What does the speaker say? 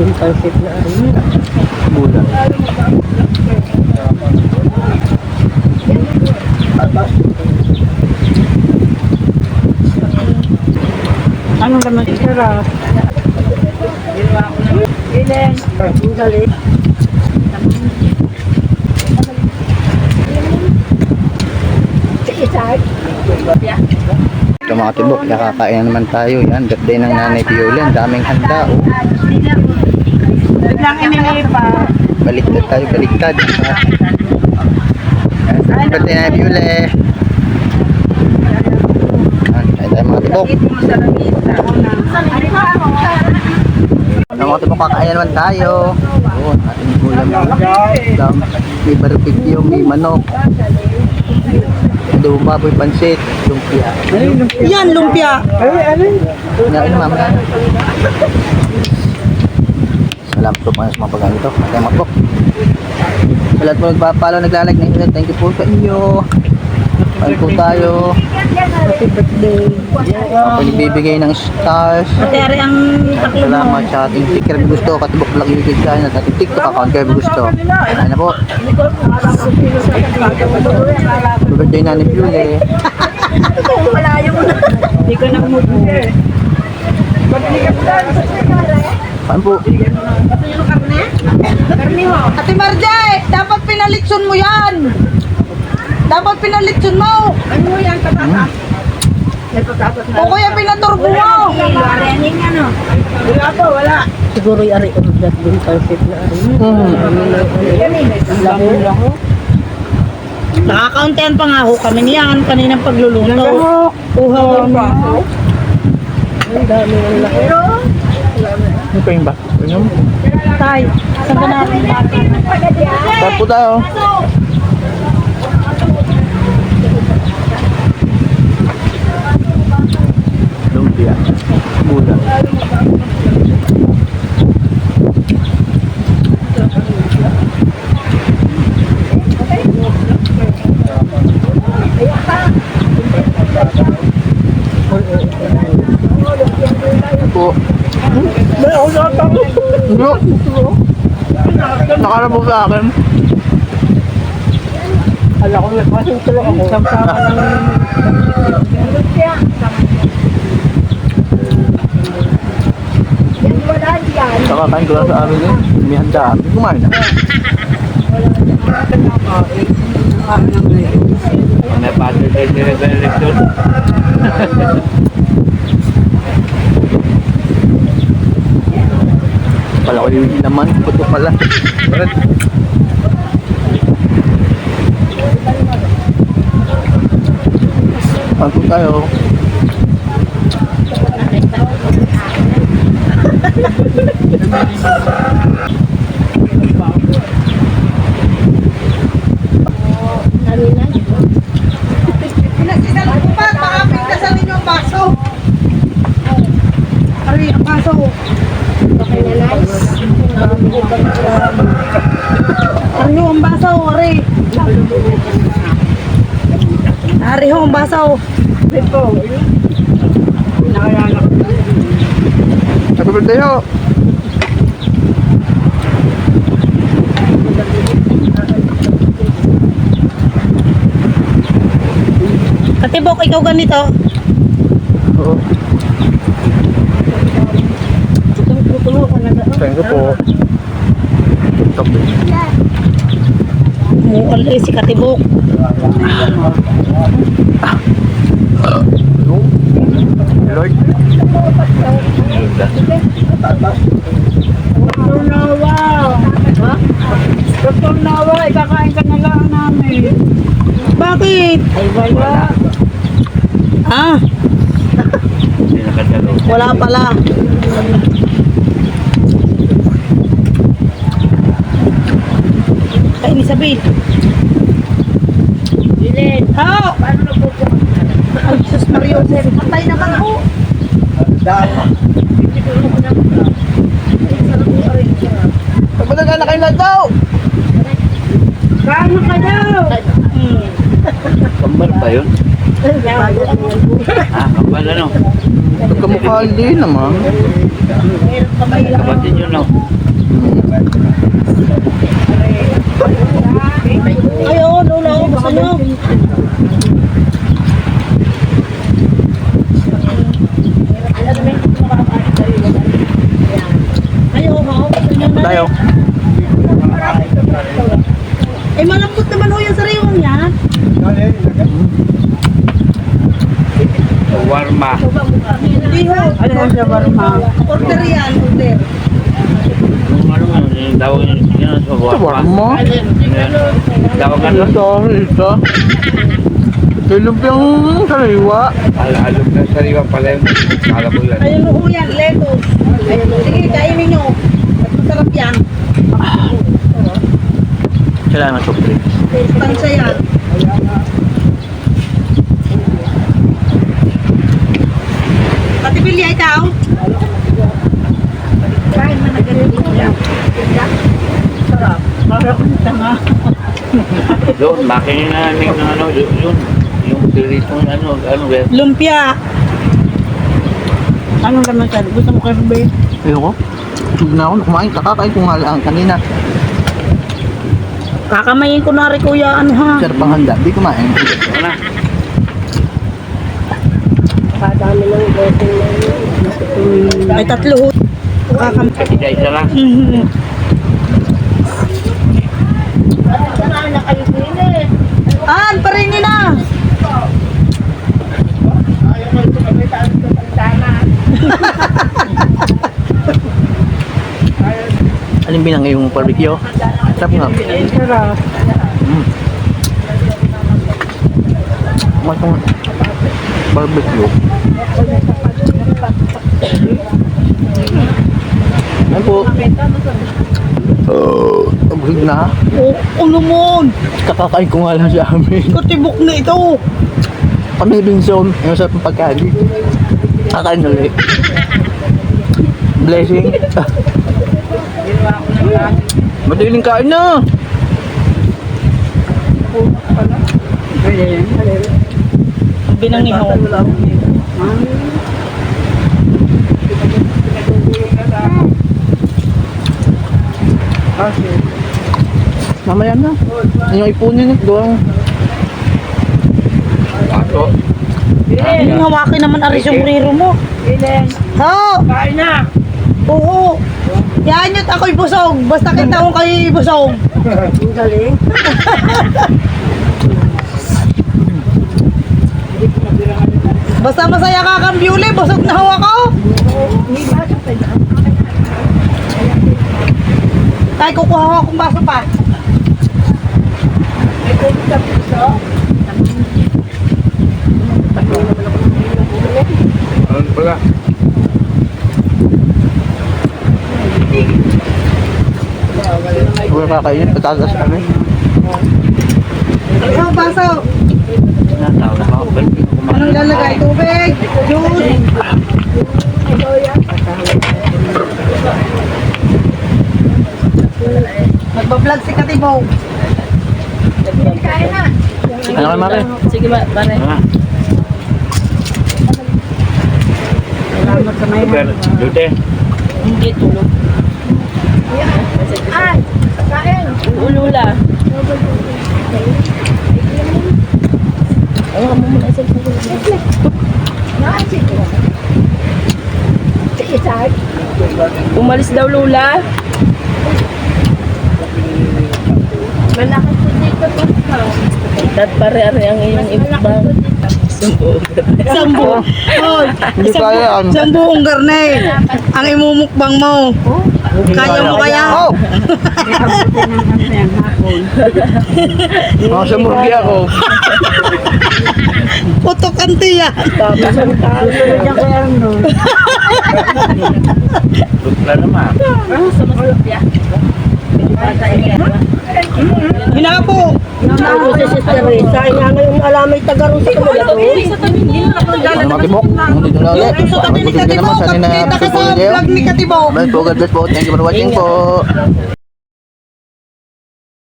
Yung pansit na rin. Bulan. Anong naman sarap? Ilan? Ang galit. Ito mga tibok, nakakain na naman tayo. Yan, birthday ng Nanay Viola. Ang daming handa. Oh. Biglang inilipa. Baliktad tayo, baliktad. Yan, birthday Nanay Viola. Yan, tayo mga tibok. Mga tibok, kakain na naman tayo. Oh, ating ulam. May barbecue, may manok. Adobo baboy, pansit, lumpia. Yan, lumpia. Ngayon mamaya. Salamat po sa mga pagkain ito. Kaya mapok. Sa lahat po nagpapalo, naglalag na internet. Thank you po sa inyo. Paano po tayo? Happy birthday. Ako nagbibigay ng stars. Materi ang taklo mo. Salamat sa ating sticker gusto. Katibok vlog YouTube channel at ating TikTok account kaya gusto. Ayan na po. Birthday na ni Pule. Malayo mo na. Hindi ko na kumubuli. Paano po? Ate Marjay, dapat pinalitson mo yan. Dapat pinalitson mo. Ano yan, patata? O kaya pinaturbo mo. Wala pa, wala. Siguro yung ari-order din pansit na ari. Lako. Nakakauntihan pa nga ho kami niyan kaninang pagluluto. Uhaw pa. Ang dami ng laki. Ano pa yung ba? Tay, saan ka natin bata? Saan po tayo? Lumpia. Bulan. Po. May ulat ako. Nakarap po sa akin. Ala ko na kasi tulog ako. Samsama ng Nakakain ko lang sa amin eh. May handa. Kumain na. May pattern tayo nire-election. Pala ko yung laman. Puto pala. Pagko tayo. pinagsisalan ko pa, baka pinagsasalin niyo ang baso. Ari, ang baso. Okay na nice. Ari, ang baso, ari. Ari ho, ang baso. Ito. Nakayalak. Happy birthday ho! Katibok, ikaw ganito. Oo. Thank you po. TikTok din. Mual eh, si Katibok. Lord. Dr. Nawa. Ha? Dr. Nawa, ikakain ka na lang namin. Bakit? Ay, wala. Ah? Wala pala. Ay, Elizabeth. Bilin. How? Paano na po po? Ay, Jesus Mario. Patay naman ako. Pagpalaga na kayo lang daw! Paano ka daw? Kambal pa yun? Kapal ano? Kamukha din naman. Kapatid yun, no? Ayo, Lola, gusto nyo? Ayo, ha? Gusto nyo na? Tayo. Eh, malambot naman ho yung sariwang yan. Warma. Hindi ho. Ano siya barma? Order yan, order. Yung tawag yun sa warma. Warma? Tawag ano? Sorry, ito. Ito lumpiang sariwa. Alog na sariwa pala yun. Kala ko yan. Ayun ho yan, lettuce. Sige, kainin nyo. At masarap yan. Kailangan ng soft drinks. Tansya yan. Ate Bilya, ikaw? Kain mo na ganito lang. Sarap. Sarap ang tanga. Doon, makinig namin ng ano, yun. Yung tiritong ano, Lumpia. Anong naman siya? Gusto mo kayo ba? Ayoko. Huwag na ako kumain. Kakakain ko nga lang kanina. Kakamayin ko na rin kuya, ano ha? Sir, panghanda. Di kumain. Ano? Kadami ng boting na ay, tatlo ho. Isa lang. An, paringin na! Alin binang yung barbecue? Sarap nga. Sarap. Matong barbecue. Ayan po. Busog na. Ano mo? Kakakain ko nga lang sa amin. Katibok na ito. Kami Binson. Yung sarap ng pagkain. Kakain ulit. Blessing. Madaling kain na. Binangihaw. Mamaya na. Yung ipunin ito. Pato. Yung hawakin naman aris yung riro mo. Ho! Kain na! Oo. Yan yun, ako'y busog. Basta kita ko kayo ibusog. Ang galing. Basta masaya ka kang Beauty, busog na ho ako. Tay, kukuha ko akong baso pa. Ano pala? Huwag kakainin. Patatas kami. Isang baso. Natawag ako. Ba't di ko kumain? Anong lalagay? Tubig? Juice? Nagbablog si Katibong. Ano kayo mami? Sige ba, pare. Ano? Salamat sa may Super. Dute. Hindi tulog. Ay, kain. Ulula. Ayaw mo muna sa umalis daw Lula. Malaki po dito po. Dad pare-are ang iyong ibang. Sambu. Hoy, Hindi kaya ano. isang buong garne. Ang imumukbang mo. Kaya mo kaya? Oh! Mga sa murgi ako. Putok ang tiya. Dutla naman. Hina po. Ako si Sister Risa, nga ngayong alamay tagarong sa kanila ko. Ano matibok? Hindi na ulit. Sa tabi ni Magbigay naman Katibong. sa nina. Kita ka sa vlog ni Katibong. God bless po. Thank you for watching po.